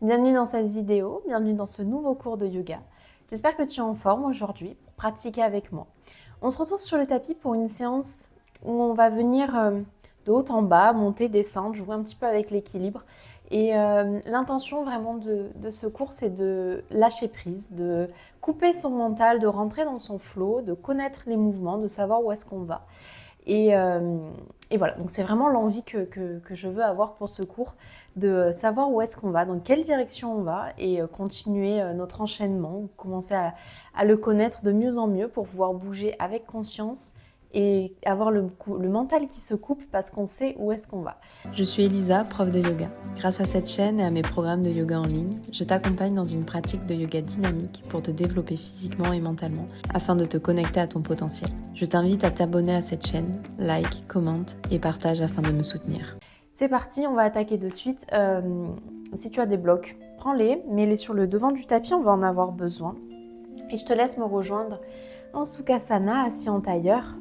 Bienvenue dans cette vidéo, bienvenue dans ce nouveau cours de yoga. J'espère que tu es en forme aujourd'hui pour pratiquer avec moi. On se retrouve sur le tapis pour une séance où on va venir de haut en bas, monter, descendre, jouer un petit peu avec l'équilibre. Et l'intention vraiment de ce cours, c'est de lâcher prise, de couper son mental, de rentrer dans son flow, de connaître les mouvements, de savoir où est-ce qu'on va. Et voilà, donc c'est vraiment l'envie que je veux avoir pour ce cours, de savoir où est-ce qu'on va, dans quelle direction on va et continuer notre enchaînement, commencer à le connaître de mieux en mieux pour pouvoir bouger avec conscience et avoir le mental qui se coupe parce qu'on sait où est-ce qu'on va. Je suis Elisa, prof de yoga. Grâce à cette chaîne et à mes programmes de yoga en ligne, je t'accompagne dans une pratique de yoga dynamique pour te développer physiquement et mentalement afin de te connecter à ton potentiel. Je t'invite à t'abonner à cette chaîne, like, commente et partage afin de me soutenir. C'est parti, on va attaquer de suite. Si tu as des blocs, prends-les, mets-les sur le devant du tapis, on va en avoir besoin. Et je te laisse me rejoindre en Sukhasana, assis en tailleur.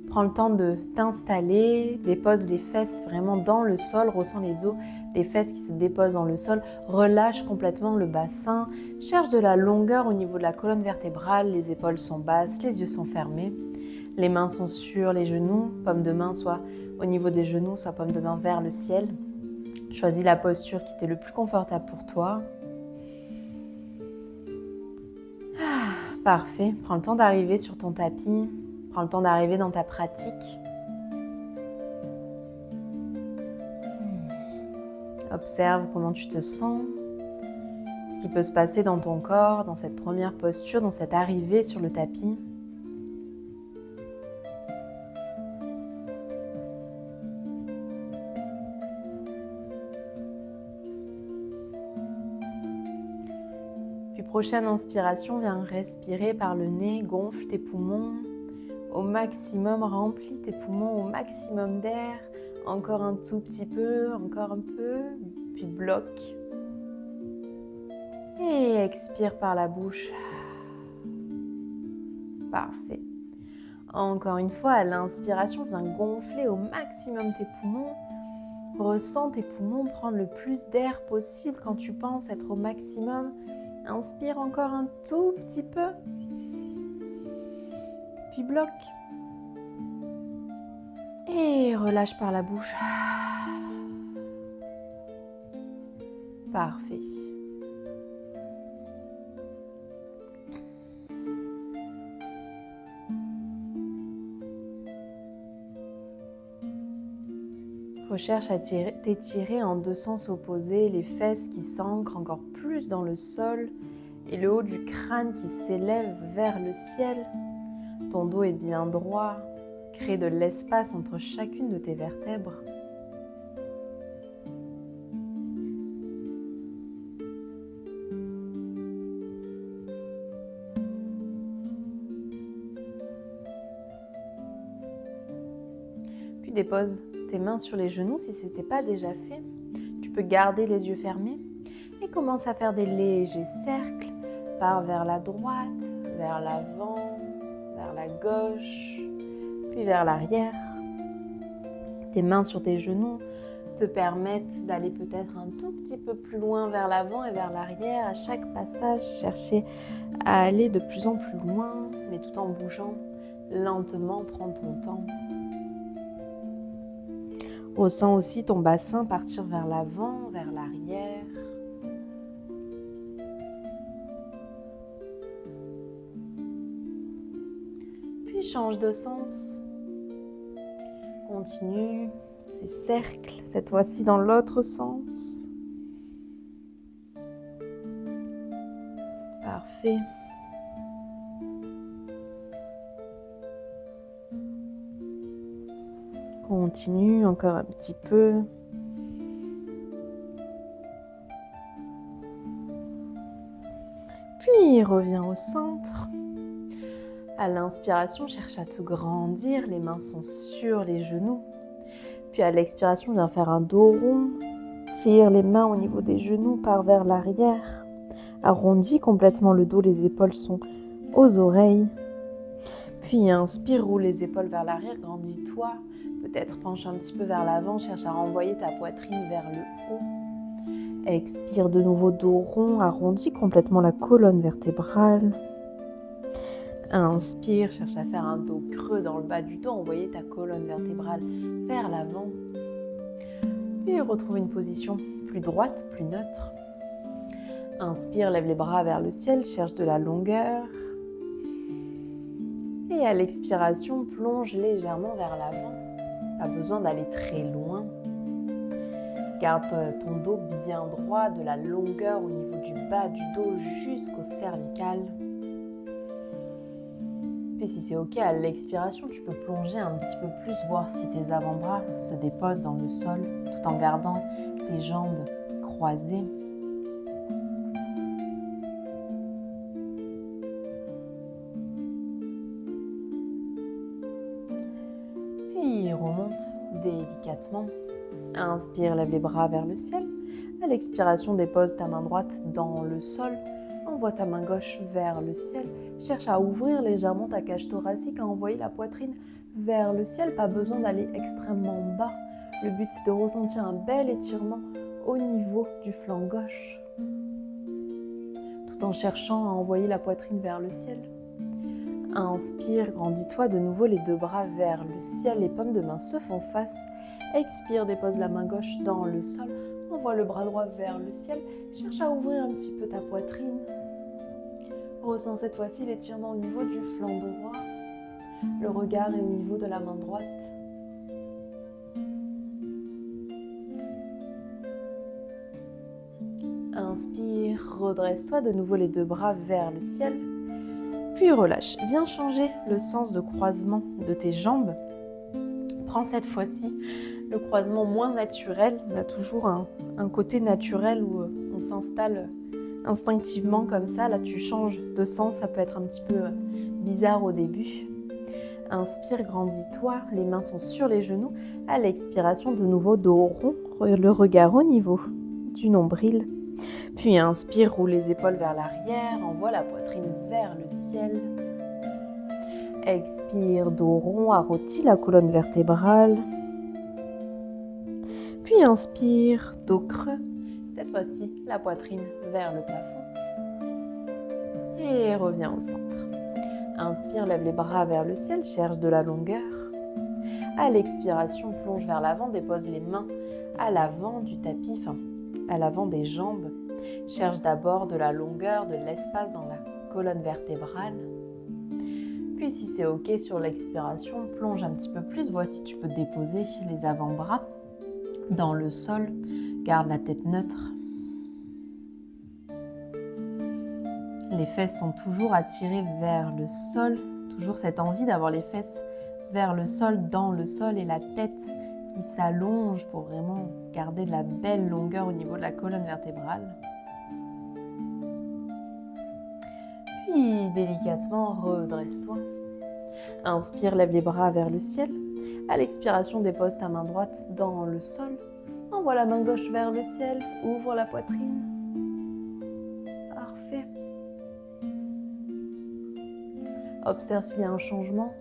Prends le temps de t'installer, dépose les fesses vraiment dans le sol, ressens les os des fesses qui se déposent dans le sol, relâche complètement le bassin, cherche de la longueur au niveau de la colonne vertébrale, les épaules sont basses, les yeux sont fermés, les mains sont sur les genoux, paume de main soit au niveau des genoux, soit paume de main vers le ciel. Choisis la posture qui t'est le plus confortable pour toi. Parfait, prends le temps d'arriver sur ton tapis. Prends le temps d'arriver dans ta pratique. Observe comment tu te sens, ce qui peut se passer dans ton corps, dans cette première posture, dans cette arrivée sur le tapis. Puis prochaine inspiration, viens respirer par le nez, gonfle tes poumons. Au maximum, remplis tes poumons au maximum d'air, encore un tout petit peu, encore un peu, puis bloque. Et expire par la bouche. Parfait. Encore une fois, à l'inspiration, viens gonfler au maximum tes poumons. Ressens tes poumons prendre le plus d'air possible quand tu penses être au maximum. Inspire encore un tout petit peu. Puis bloque. Et relâche par la bouche. Parfait. Recherche à t'étirer en deux sens opposés, les fesses qui s'ancrent encore plus dans le sol et le haut du crâne qui s'élève vers le ciel. Ton dos est bien droit, crée de l'espace entre chacune de tes vertèbres. Puis dépose tes mains sur les genoux si ce n'était pas déjà fait. Tu peux garder les yeux fermés et commence à faire des légers cercles. Pars vers la droite, vers l'avant, vers la gauche, puis vers l'arrière. Tes mains sur tes genoux te permettent d'aller peut-être un tout petit peu plus loin vers l'avant et vers l'arrière. À chaque passage, chercher à aller de plus en plus loin, mais tout en bougeant lentement, prends ton temps. Ressens aussi ton bassin partir vers l'avant, vers l'arrière. Puis change de sens. Continue ces cercles, cette fois-ci dans l'autre sens. Parfait. Continue encore un petit peu. Puis reviens au centre. À l'inspiration, cherche à te grandir, les mains sont sur les genoux. Puis à l'expiration, viens faire un dos rond. Tire les mains au niveau des genoux, pars vers l'arrière. Arrondis complètement le dos, les épaules sont aux oreilles. Puis inspire, roule les épaules vers l'arrière, grandis-toi. Peut-être penche un petit peu vers l'avant, cherche à renvoyer ta poitrine vers le haut. Expire de nouveau, dos rond, arrondi complètement la colonne vertébrale. Inspire, cherche à faire un dos creux dans le bas du dos, envoyer ta colonne vertébrale vers l'avant. Puis retrouve une position plus droite, plus neutre. Inspire, lève les bras vers le ciel, cherche de la longueur. Et à l'expiration, plonge légèrement vers l'avant. Pas besoin d'aller très loin. Garde ton dos bien droit, de la longueur au niveau du bas du dos jusqu'au cervical. Puis si c'est ok, à l'expiration, tu peux plonger un petit peu plus, voir si tes avant-bras se déposent dans le sol, tout en gardant tes jambes croisées. Puis remonte délicatement. Inspire, lève les bras vers le ciel. À l'expiration, dépose ta main droite dans le sol. Envoie ta main gauche vers le ciel. Cherche à ouvrir légèrement ta cage thoracique, à envoyer la poitrine vers le ciel. Pas besoin d'aller extrêmement bas. Le but, c'est de ressentir un bel étirement au niveau du flanc gauche, tout en cherchant à envoyer la poitrine vers le ciel. Inspire, grandis-toi de nouveau, les deux bras vers le ciel. Les paumes de main se font face. Expire, dépose la main gauche dans le sol. Envoie le bras droit vers le ciel. Cherche à ouvrir un petit peu ta poitrine. Ressens cette fois-ci l'étirement au niveau du flanc droit. Le regard est au niveau de la main droite. Inspire, redresse-toi de nouveau, les deux bras vers le ciel. Puis relâche. Viens changer le sens de croisement de tes jambes. Prends cette fois-ci le croisement moins naturel. On a toujours un côté naturel où on s'installe instinctivement comme ça. Là, tu changes de sens. Ça peut être un petit peu bizarre au début. Inspire, grandis-toi. Les mains sont sur les genoux. À l'expiration, de nouveau, dos rond. Le regard au niveau du nombril. Puis inspire, roule les épaules vers l'arrière. Envoie la poitrine vers le ciel. Expire, dos rond, arrondis la colonne vertébrale. Puis inspire, dos creux. Cette fois-ci, la poitrine vers le plafond. Et reviens au centre. Inspire, lève les bras vers le ciel, cherche de la longueur. À l'expiration, plonge vers l'avant, dépose les mains à l'avant du tapis, à l'avant des jambes. Cherche d'abord de la longueur, de l'espace dans la colonne vertébrale. Puis si c'est ok, sur l'expiration, plonge un petit peu plus. Vois si tu peux déposer les avant-bras dans le sol. Garde la tête neutre. Les fesses sont toujours attirées vers le sol. Toujours cette envie d'avoir les fesses vers le sol, dans le sol, et la tête qui s'allonge pour vraiment garder de la belle longueur au niveau de la colonne vertébrale. Puis délicatement, redresse-toi. Inspire, lève les bras vers le ciel. À l'expiration, dépose ta main droite dans le sol. Envoie la main gauche vers le ciel. Ouvre la poitrine. Parfait. Observe s'il y a un changement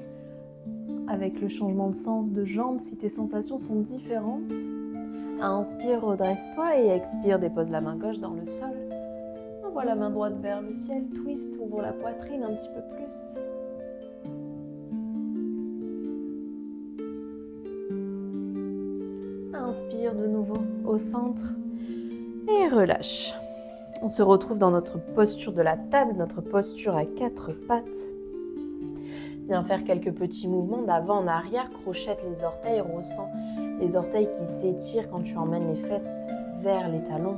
avec le changement de sens de jambe, si tes sensations sont différentes. Inspire, redresse-toi et expire, dépose la main gauche dans le sol. Envoie la main droite vers le ciel, twist, ouvre la poitrine un petit peu plus. Inspire de nouveau au centre et relâche. On se retrouve dans notre posture de la table, notre posture à quatre pattes. Viens faire quelques petits mouvements d'avant en arrière, crochette les orteils, ressens les orteils qui s'étirent quand tu emmènes les fesses vers les talons.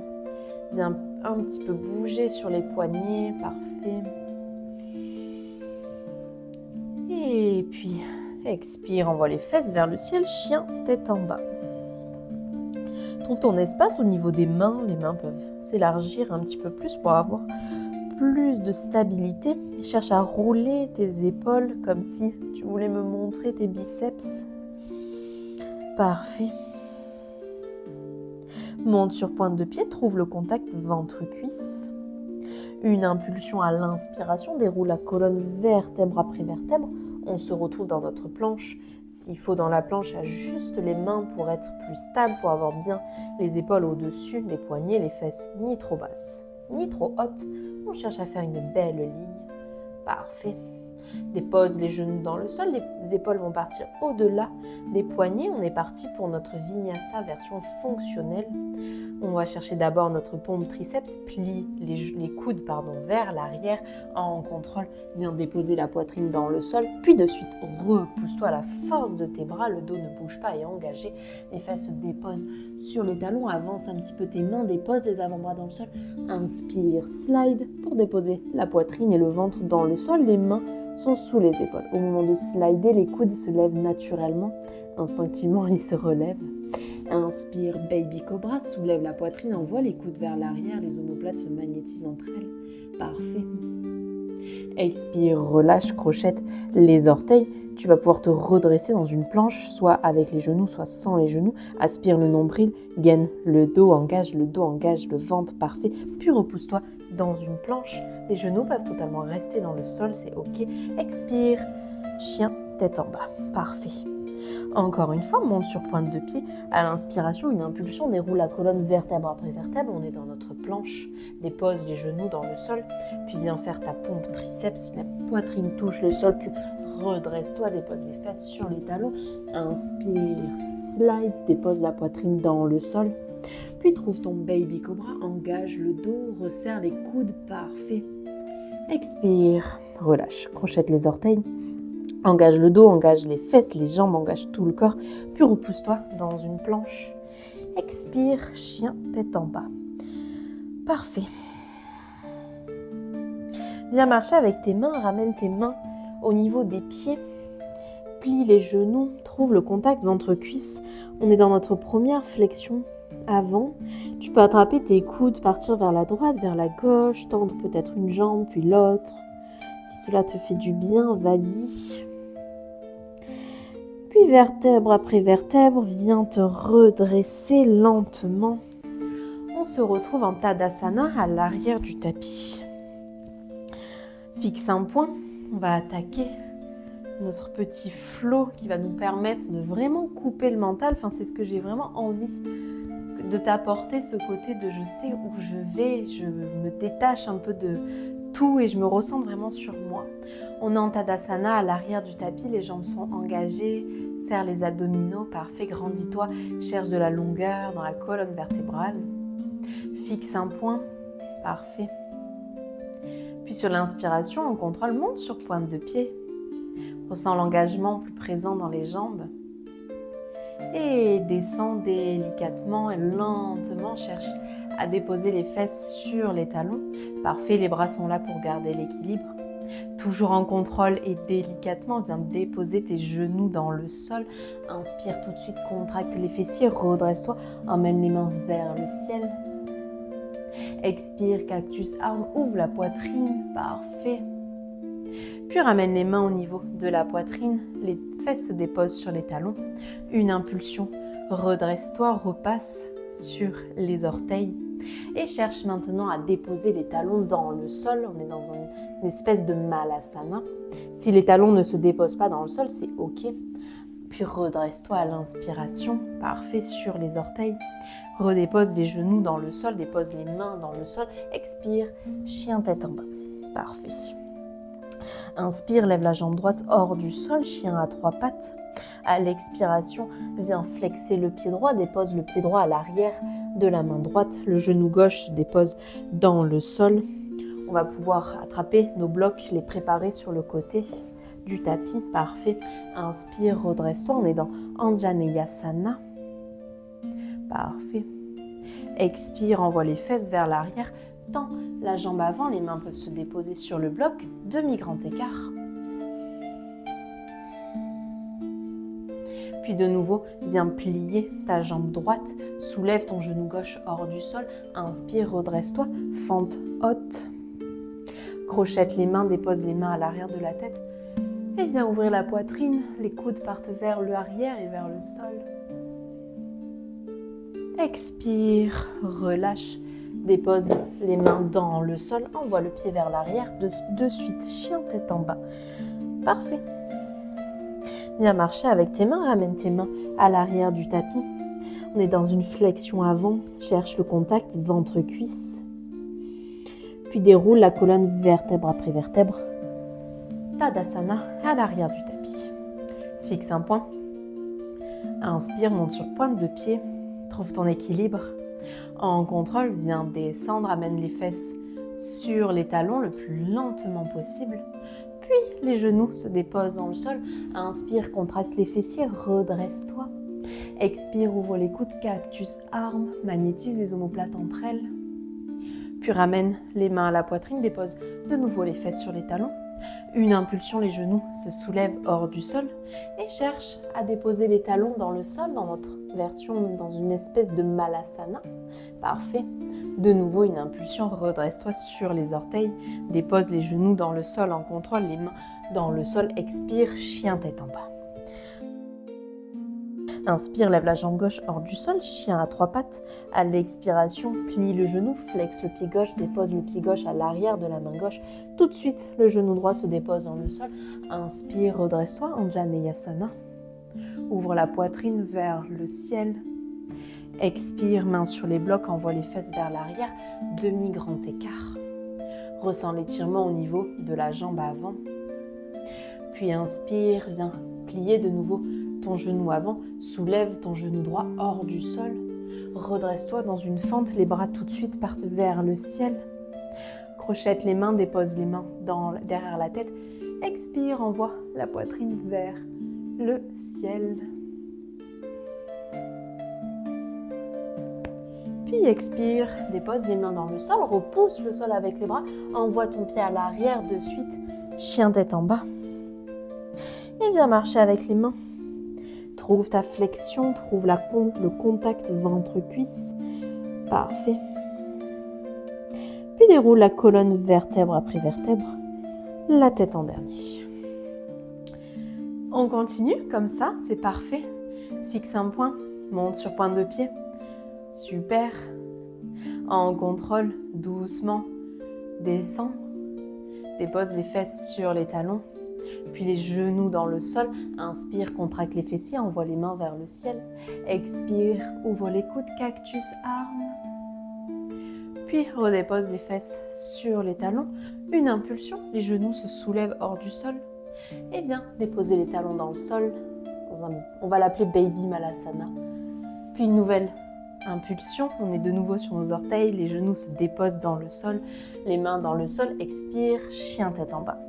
Viens un petit peu bouger sur les poignets, parfait. Et puis, expire, envoie les fesses vers le ciel, chien, tête en bas. Trouve ton espace au niveau des mains, les mains peuvent s'élargir un petit peu plus pour avoir plus de stabilité. Cherche à rouler tes épaules comme si tu voulais me montrer tes biceps. Parfait. Monte sur pointe de pied, trouve le contact ventre-cuisse. Une impulsion à l'inspiration, déroule la colonne vertèbre après vertèbre. On se retrouve dans notre planche. S'il faut dans la planche, ajuste les mains pour être plus stable, pour avoir bien les épaules au-dessus, les poignets, les fesses ni trop basses, ni trop hautes. On cherche à faire une belle ligne. Parfait. Dépose les genoux dans le sol, les épaules vont partir au-delà des poignets. On est parti pour notre vinyasa version fonctionnelle. On va chercher d'abord notre pompe triceps, plie les coudes vers l'arrière en contrôle. Viens déposer la poitrine dans le sol, puis de suite repousse-toi à la force de tes bras. Le dos ne bouge pas et engagé. Les fesses se déposent sur les talons. Avance un petit peu tes mains, dépose les avant-bras dans le sol. Inspire, slide pour déposer la poitrine et le ventre dans le sol. Les mains sont sous les épaules. Au moment de slider, les coudes se lèvent naturellement. Instinctivement, ils se relèvent. Inspire, baby cobra, soulève la poitrine, envoie les coudes vers l'arrière, les omoplates se magnétisent entre elles. Parfait. Expire, relâche, crochette les orteils. Tu vas pouvoir te redresser dans une planche, soit avec les genoux, soit sans les genoux. Aspire le nombril, gaine le dos, engage le ventre, parfait. Puis repousse-toi dans une planche. Les genoux peuvent totalement rester dans le sol, c'est ok. Expire, chien, tête en bas, parfait. Encore une fois, monte sur pointe de pied. À l'inspiration, une impulsion déroule la colonne vertèbre après vertèbre. On est dans notre planche. Dépose les genoux dans le sol. Puis viens faire ta pompe triceps. La poitrine touche le sol. Puis redresse-toi. Dépose les fesses sur les talons. Inspire, slide. Dépose la poitrine dans le sol. Puis trouve ton baby cobra. Engage le dos. Resserre les coudes. Parfait. Expire. Relâche. Crochette les orteils. Engage le dos, engage les fesses, les jambes, engage tout le corps. Puis repousse-toi dans une planche. Expire, chien, tête en bas. Parfait. Viens marcher avec tes mains, ramène tes mains au niveau des pieds. Plie les genoux, trouve le contact ventre-cuisse. On est dans notre première flexion avant. Tu peux attraper tes coudes, partir vers la droite, vers la gauche, tendre peut-être une jambe puis l'autre. Si cela te fait du bien, vas-y. Puis vertèbre après vertèbre, viens te redresser lentement. On se retrouve en Tadasana à l'arrière du tapis. Fixe un point, on va attaquer notre petit flow qui va nous permettre de vraiment couper le mental. Enfin, c'est ce que j'ai vraiment envie de t'apporter, ce côté de je sais où je vais, je me détache un peu de tout et je me ressens vraiment sur moi. On est en Tadasana à l'arrière du tapis, les jambes sont engagées, serre les abdominaux, parfait, grandis-toi, cherche de la longueur dans la colonne vertébrale. Fixe un point, parfait. Puis sur l'inspiration, on contrôle, monte sur pointe de pied. Ressens l'engagement plus présent dans les jambes. Et descends délicatement et lentement, cherche à déposer les fesses sur les talons. Parfait, les bras sont là pour garder l'équilibre. Toujours en contrôle et délicatement, viens déposer tes genoux dans le sol. Inspire tout de suite, contracte les fessiers, redresse-toi, emmène les mains vers le ciel. Expire, cactus arm, ouvre la poitrine, parfait. Puis ramène les mains au niveau de la poitrine, les fesses se déposent sur les talons. Une impulsion, redresse-toi, repasse sur les orteils et cherche maintenant à déposer les talons dans le sol. On est dans une espèce de malasana. Si les talons ne se déposent pas dans le sol, c'est ok. Puis redresse-toi à l'inspiration, parfait, sur les orteils. Redépose les genoux dans le sol, dépose les mains dans le sol. Expire, chien tête en bas, parfait. Inspire, lève la jambe droite hors du sol, chien à trois pattes. À l'expiration, viens flexer le pied droit, dépose le pied droit à l'arrière de la main droite. Le genou gauche se dépose dans le sol. On va pouvoir attraper nos blocs, les préparer sur le côté du tapis. Parfait. Inspire, redresse-toi. On est dans Anjaneyasana. Parfait. Expire, envoie les fesses vers l'arrière. Tends la jambe avant, les mains peuvent se déposer sur le bloc. Demi-grand écart. Puis de nouveau, viens plier ta jambe droite. Soulève ton genou gauche hors du sol. Inspire, redresse-toi. Fente haute. Crochette les mains, dépose les mains à l'arrière de la tête. Et viens ouvrir la poitrine. Les coudes partent vers le arrière et vers le sol. Expire, relâche. Dépose les mains dans le sol, envoie le pied vers l'arrière, de suite, chien tête en bas. Parfait. Viens marcher avec tes mains, ramène tes mains à l'arrière du tapis. On est dans une flexion avant, cherche le contact ventre-cuisse. Puis déroule la colonne vertèbre après vertèbre. Tadasana à l'arrière du tapis. Fixe un point. Inspire, monte sur pointe de pied. Trouve ton équilibre. En contrôle, viens descendre, amène les fesses sur les talons le plus lentement possible. Puis les genoux se déposent dans le sol. Inspire, contracte les fessiers, redresse-toi. Expire, ouvre les coudes, cactus, arme, magnétise les omoplates entre elles. Puis ramène les mains à la poitrine, dépose de nouveau les fesses sur les talons. Une impulsion, les genoux se soulèvent hors du sol et cherche à déposer les talons dans le sol, dans notre version, dans une espèce de malasana. Parfait. De nouveau, une impulsion, redresse-toi sur les orteils, dépose les genoux dans le sol en contrôle, les mains dans le sol, expire, chien tête en bas. Inspire, lève la jambe gauche hors du sol, chien à trois pattes. À l'expiration, plie le genou, flexe le pied gauche, dépose le pied gauche à l'arrière de la main gauche. Tout de suite, le genou droit se dépose dans le sol. Inspire, redresse-toi, Anjaneyasana. Ouvre la poitrine vers le ciel. Expire, main sur les blocs, envoie les fesses vers l'arrière, demi-grand écart. Ressens l'étirement au niveau de la jambe avant. Puis inspire, viens plier de nouveau ton genou avant, soulève ton genou droit hors du sol. Redresse-toi dans une fente, les bras tout de suite partent vers le ciel. Crochette les mains, dépose les mains derrière la tête. Expire, envoie la poitrine vers le ciel. Puis expire, dépose les mains dans le sol, repousse le sol avec les bras, envoie ton pied à l'arrière de suite, chien tête en bas. Et viens marcher avec les mains. Trouve ta flexion, trouve le contact ventre-cuisse. Parfait. Puis déroule la colonne vertèbre après vertèbre, la tête en dernier. On continue comme ça, c'est parfait. Fixe un point, monte sur pointe de pied. Super. En contrôle, doucement, descends. Dépose les fesses sur les talons. Puis les genoux dans le sol. Inspire, contracte les fessiers, envoie les mains vers le ciel. Expire, ouvre les coudes, cactus, arme. Puis redépose les fesses sur les talons. Une impulsion, les genoux se soulèvent hors du sol. Et viens déposer les talons dans le sol. On va l'appeler Baby Malasana. Puis une nouvelle impulsion, on est de nouveau sur nos orteils, les genoux se déposent dans le sol, les mains dans le sol, expire, chien tête en bas.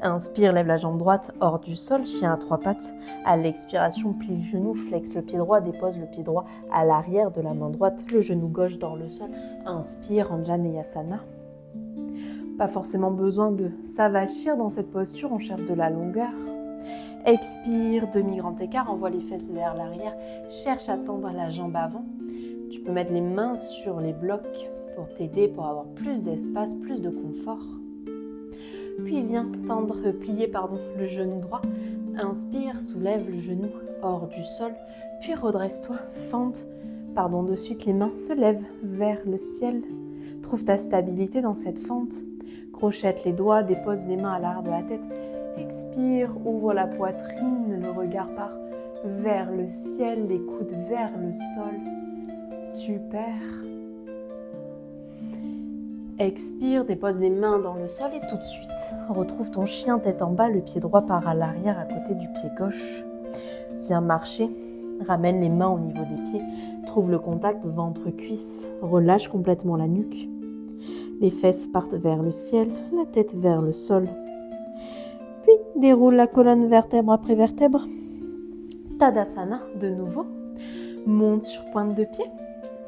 Inspire, lève la jambe droite hors du sol, chien à trois pattes. À l'expiration, plie le genou, flexe le pied droit, dépose le pied droit à l'arrière de la main droite, le genou gauche dans le sol. Inspire, Anjaneyasana. Pas forcément besoin de s'avachir dans cette posture, on cherche de la longueur. Expire, demi-grand écart, envoie les fesses vers l'arrière, cherche à tendre la jambe avant. Tu peux mettre les mains sur les blocs pour t'aider, pour avoir plus d'espace, plus de confort. Puis viens plier le genou droit. Inspire, soulève le genou hors du sol. Puis redresse-toi, fente. De suite, les mains se lèvent vers le ciel. Trouve ta stabilité dans cette fente. Crochette les doigts, dépose les mains à l'arrière de la tête. Expire, ouvre la poitrine, le regard part vers le ciel, les coudes vers le sol. Super. Expire, dépose les mains dans le sol et tout de suite, retrouve ton chien tête en bas, le pied droit part à l'arrière à côté du pied gauche. Viens marcher, ramène les mains au niveau des pieds, trouve le contact ventre-cuisse, relâche complètement la nuque. Les fesses partent vers le ciel, la tête vers le sol. Puis déroule la colonne vertèbre après vertèbre. Tadasana de nouveau. Monte sur pointe de pied.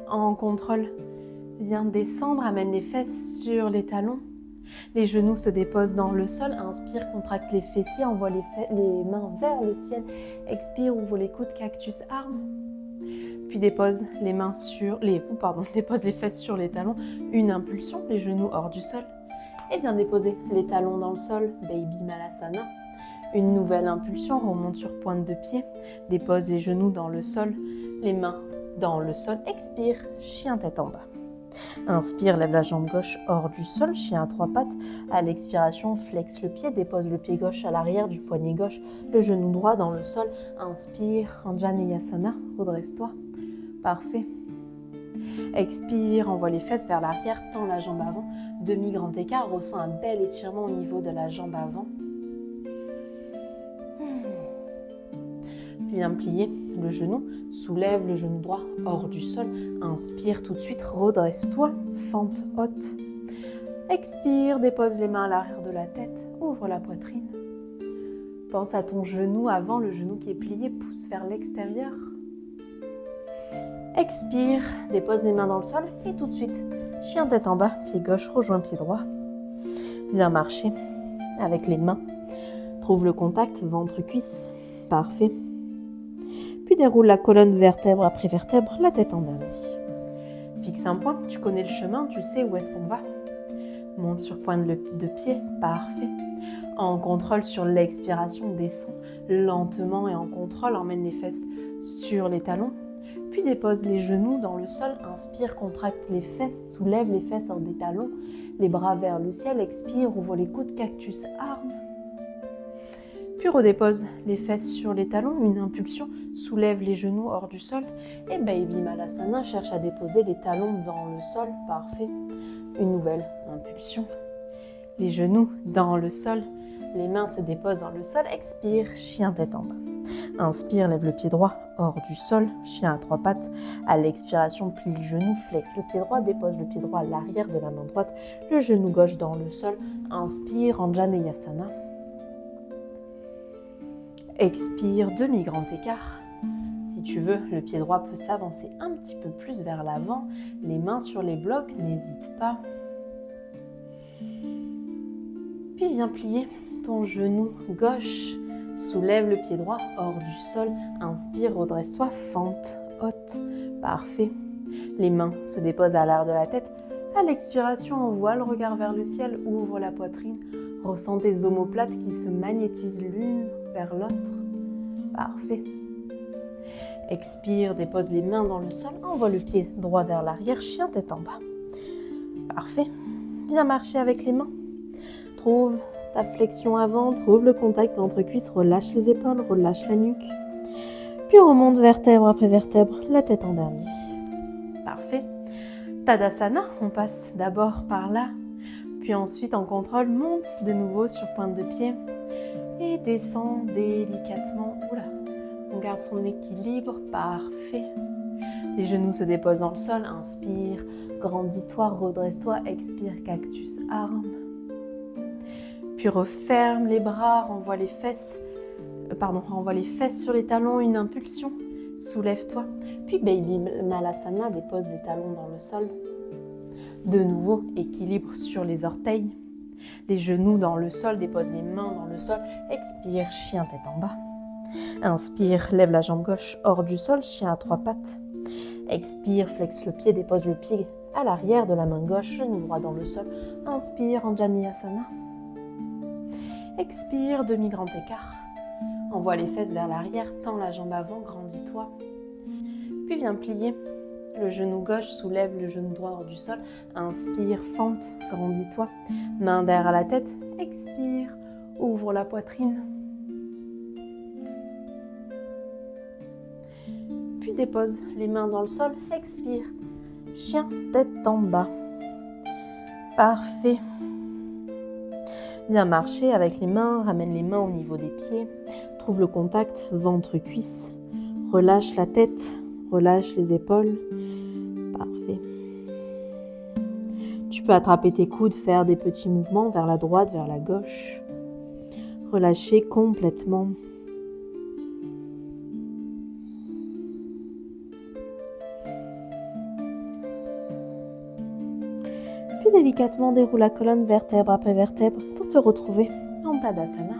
En contrôle, viens descendre, amène les fesses sur les talons. Les genoux se déposent dans le sol. Inspire, contracte les fessiers, envoie les mains vers le ciel. Expire, ouvre les coudes, cactus, arme. Puis dépose dépose les fesses sur les talons. Une impulsion, les genoux hors du sol. Et viens déposer les talons dans le sol, Baby Malasana. Une nouvelle impulsion, remonte sur pointe de pied. Dépose les genoux dans le sol, les mains dans le sol. Expire, chien tête en bas. Inspire, lève la jambe gauche hors du sol, chien à trois pattes. À l'expiration, flexe le pied, dépose le pied gauche à l'arrière du poignet gauche, le genou droit dans le sol. Inspire, Anjaneyasana, redresse-toi. Parfait. Expire, envoie les fesses vers l'arrière, tends la jambe avant. Demi-grand écart, ressens un bel étirement au niveau de la jambe avant. Puis viens plier le genou, soulève le genou droit hors du sol. Inspire tout de suite, redresse-toi, fente haute. Expire, dépose les mains à l'arrière de la tête, ouvre la poitrine. Pense à ton genou avant, le genou qui est plié, pousse vers l'extérieur. Expire, dépose les mains dans le sol et tout de suite, chien tête en bas, pied gauche rejoint pied droit. Viens marcher avec les mains. Trouve le contact ventre-cuisse. Parfait. Puis déroule la colonne vertèbre après vertèbre, la tête en dernier. Fixe un point, tu connais le chemin, tu sais où est-ce qu'on va. Monte sur pointe de pied, parfait. En contrôle sur l'expiration, descend lentement et en contrôle, emmène les fesses sur les talons. Puis dépose les genoux dans le sol, inspire, contracte les fesses, soulève les fesses hors des talons, les bras vers le ciel, expire, ouvre les coudes, cactus, arme. Puis redépose les fesses sur les talons, une impulsion, soulève les genoux hors du sol. Et Baby Malasana, cherche à déposer les talons dans le sol, parfait. Une nouvelle impulsion. Les genoux dans le sol, les mains se déposent dans le sol, expire, chien tête en bas. Inspire, lève le pied droit hors du sol, chien à trois pattes. À l'expiration, plie le genou, flexe le pied droit, dépose le pied droit à l'arrière de la main droite, le genou gauche dans le sol. Inspire, Anjaneyasana. Expire, demi-grand écart. Si tu veux, le pied droit peut s'avancer un petit peu plus vers l'avant. Les mains sur les blocs, n'hésite pas. Puis viens plier ton genou gauche. Soulève le pied droit hors du sol. Inspire, redresse-toi, fente haute. Parfait. Les mains se déposent à l'arrière de la tête. À l'expiration, envoie le regard vers le ciel, ouvre la poitrine. Ressens tes omoplates qui se magnétisent l'une vers l'autre. Parfait. Expire, dépose les mains dans le sol, envoie le pied droit vers l'arrière, chien tête en bas. Parfait. Viens marcher avec les mains. Trouve ta flexion avant, trouve le contact ventre-cuisse, relâche les épaules, relâche la nuque. Puis remonte vertèbre après vertèbre, la tête en dernier. Parfait. Tadasana, on passe d'abord par là. Puis ensuite, en contrôle, monte de nouveau sur pointe de pied et descend délicatement. Oula, on garde son équilibre, parfait. Les genoux se déposent dans le sol, inspire, grandis-toi, redresse-toi, expire, cactus, arme. Puis referme les bras, renvoie les fesses sur les talons, une impulsion, soulève-toi. Puis Baby Malasana, dépose les talons dans le sol. De nouveau, équilibre sur les orteils. Les genoux dans le sol, dépose les mains dans le sol. Expire, chien tête en bas. Inspire, lève la jambe gauche hors du sol, chien à trois pattes. Expire, flexe le pied, dépose le pied à l'arrière de la main gauche, genou droit dans le sol. Inspire, Anjaneyasana. Expire, demi-grand écart. Envoie les fesses vers l'arrière, tends la jambe avant, grandis-toi. Puis viens plier. Le genou gauche, soulève le genou droit hors du sol. Inspire, fente, grandis-toi. Main derrière la tête. Expire, ouvre la poitrine. Puis dépose les mains dans le sol. Expire, chien tête en bas. Parfait. Viens marcher avec les mains. Ramène les mains au niveau des pieds. Trouve le contact ventre-cuisse. Relâche la tête. Relâche les épaules. Parfait. Tu peux attraper tes coudes, faire des petits mouvements vers la droite, vers la gauche. Relâcher complètement. Puis délicatement déroule la colonne vertèbre après vertèbre pour te retrouver en Tadasana.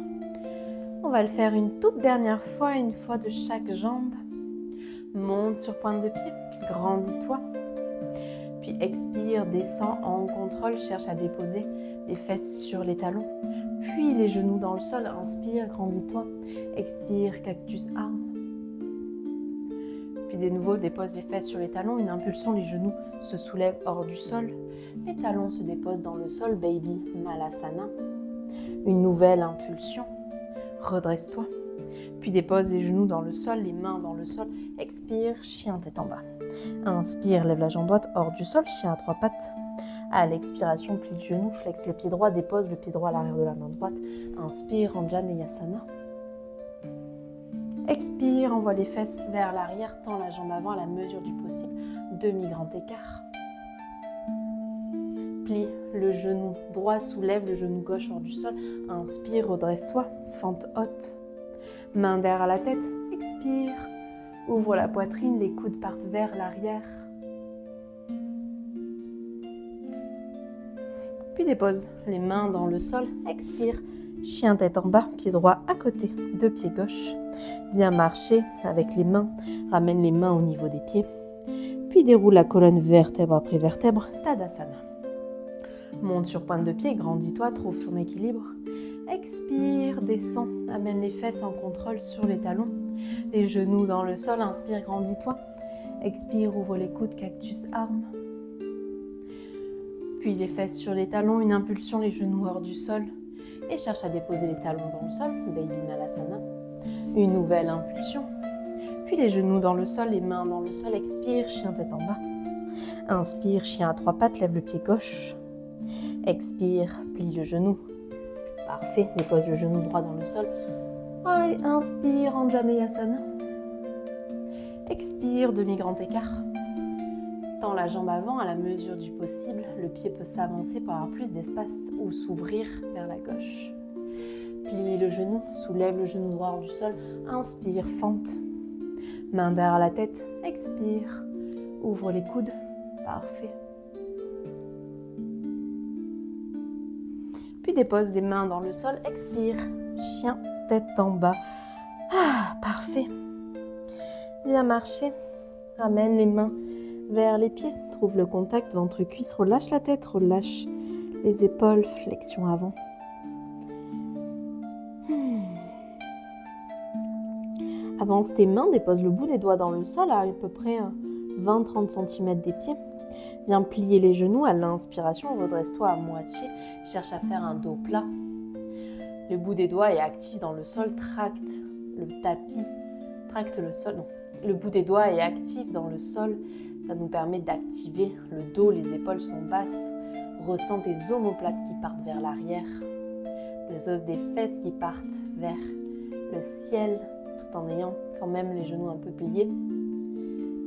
On va le faire une toute dernière fois, une fois de chaque jambe. Monte sur pointe de pied, grandis-toi. Puis expire, descends en contrôle, cherche à déposer les fesses sur les talons. Puis les genoux dans le sol, inspire, grandis-toi. Expire, cactus, arme. Puis Puis de nouveau, dépose les fesses sur les talons, une impulsion, les genoux se soulèvent hors du sol. Les talons se déposent dans le sol, Baby Malasana. Une nouvelle impulsion, redresse-toi. Puis dépose les genoux dans le sol, les mains dans le sol. Expire, chien tête en bas. Inspire, lève la jambe droite hors du sol, chien à 3 pattes. À l'expiration, plie le genou, flexe le pied droit, dépose le pied droit à l'arrière de la main droite. Inspire, Anjaneyasana. Expire, envoie les fesses vers l'arrière, tends la jambe avant à la mesure du possible. Demi-grand écart. Plie le genou droit, soulève le genou gauche hors du sol. Inspire, redresse-toi, fente haute. Main derrière la tête, expire. Ouvre la poitrine, les coudes partent vers l'arrière. Puis dépose les mains dans le sol, expire. Chien tête en bas, pied droit à côté de pied gauche. Viens marcher avec les mains, ramène les mains au niveau des pieds. Puis déroule la colonne vertèbre après vertèbre, Tadasana. Monte sur pointe de pied, grandis-toi, trouve ton équilibre. Expire, descends, amène les fesses en contrôle sur les talons. Les genoux dans le sol, inspire, grandis-toi. Expire, ouvre les coudes, cactus, arme. Puis les fesses sur les talons, une impulsion, les genoux hors du sol. Et cherche à déposer les talons dans le sol, Baby Malasana. Une nouvelle impulsion. Puis les genoux dans le sol, les mains dans le sol. Expire, chien tête en bas. Inspire, chien à 3 pattes, lève le pied gauche. Expire, plie le genou. Parfait, dépose le genou droit dans le sol. Inspire, Anjaneyasana. Expire, demi-grand écart. Tends la jambe avant à la mesure du possible. Le pied peut s'avancer pour avoir plus d'espace ou s'ouvrir vers la gauche. Plie le genou, soulève le genou droit hors du sol. Inspire, fente. Main derrière la tête, expire. Ouvre les coudes, parfait. Puis dépose les mains dans le sol, expire. Chien, tête en bas. Parfait. Viens marcher. Ramène les mains vers les pieds. Trouve le contact ventre-cuisse. Relâche la tête, relâche les épaules. Flexion avant. Avance tes mains, dépose le bout des doigts dans le sol à peu près 20-30 cm des pieds. Viens plier les genoux à l'inspiration, redresse-toi à moitié. Cherche à faire un dos plat. Le bout des doigts est actif dans le sol, tracte le tapis, tracte le sol. Non. Le bout des doigts est actif dans le sol, ça nous permet d'activer le dos, les épaules sont basses. Ressens tes omoplates qui partent vers l'arrière, les os des fesses qui partent vers le ciel, tout en ayant quand même les genoux un peu pliés.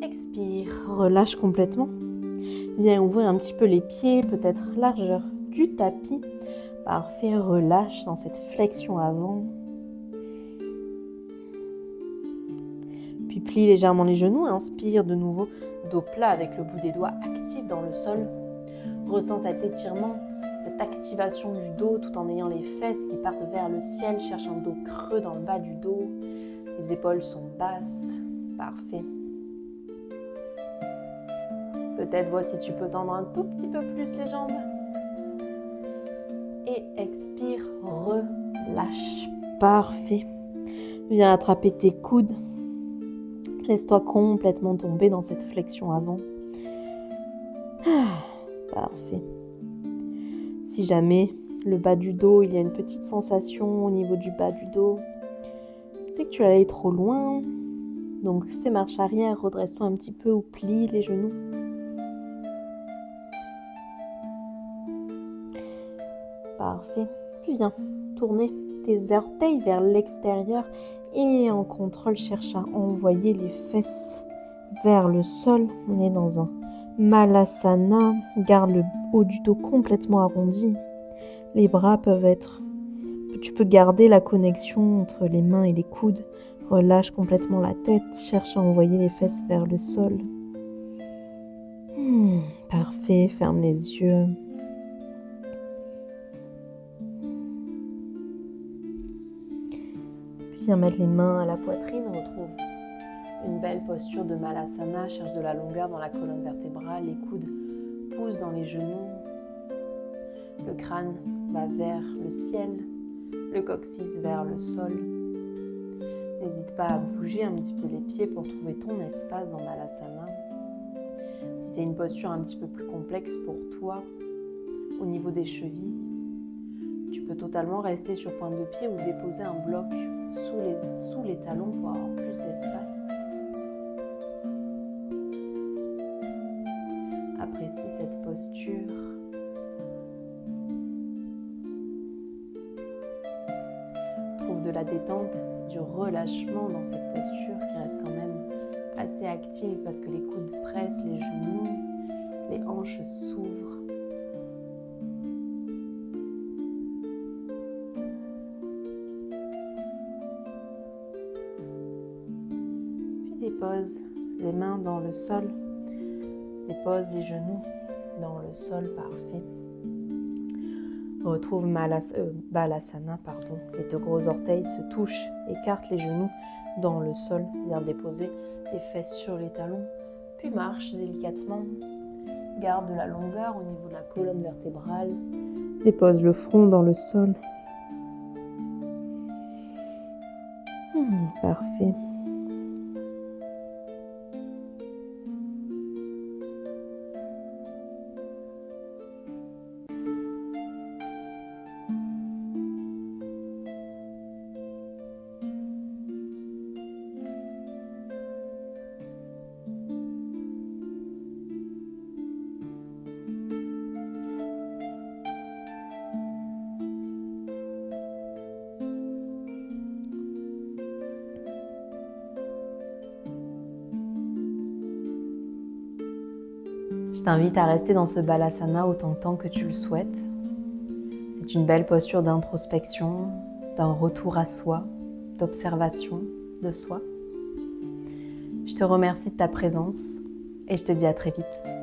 Expire, relâche complètement. Viens ouvrir un petit peu les pieds, peut-être largeur du tapis. Parfait, relâche dans cette flexion avant. Puis plie légèrement les genoux, inspire de nouveau, dos plat avec le bout des doigts actif dans le sol. Ressens cet étirement, cette activation du dos tout en ayant les fesses qui partent vers le ciel. Cherche un dos creux dans le bas du dos. Les épaules sont basses. Parfait. Peut-être vois si tu peux tendre un tout petit peu plus les jambes. Et expire, relâche. Parfait. Viens attraper tes coudes. Laisse-toi complètement tomber dans cette flexion avant. Parfait. Si jamais le bas du dos, il y a une petite sensation au niveau du bas du dos, c'est que tu allais trop loin. Donc fais marche arrière, redresse-toi un petit peu ou plie les genoux. Parfait. Puis viens tourner tes orteils vers l'extérieur et en contrôle, cherche à envoyer les fesses vers le sol. On est dans un Malasana. Garde le haut du dos complètement arrondi. Les bras peuvent être... Tu peux garder la connexion entre les mains et les coudes. Relâche complètement la tête. Cherche à envoyer les fesses vers le sol. Parfait. Ferme les yeux. Viens mettre les mains à la poitrine, on retrouve une belle posture de Malasana, cherche de la longueur dans la colonne vertébrale, les coudes poussent dans les genoux, le crâne va vers le ciel, le coccyx vers le sol, les N'hésite pas à bouger un petit peu les pieds pour trouver ton espace dans Balasana. Si c'est une posture un petit peu plus complexe pour toi, au niveau des chevilles, tu peux totalement rester sur pointe de pied ou déposer un bloc sous les talons pour avoir plus d'espace. Apprécie cette posture. Trouve de la détente, du relâchement dans cette posture qui reste quand même assez active parce que les coudes pressent les genoux, les hanches s'ouvrent. Puis dépose les mains dans le sol, dépose les genoux dans le sol, parfait. Retrouve Balasana, Les deux gros orteils se touchent, écarte les genoux dans le sol. Viens déposer les fesses sur les talons, puis marche délicatement. Garde de la longueur au niveau de la colonne vertébrale. Dépose le front dans le sol. Parfait. Je t'invite à rester dans ce Balasana autant de temps que tu le souhaites. C'est une belle posture d'introspection, d'un retour à soi, d'observation de soi. Je te remercie de ta présence et je te dis à très vite.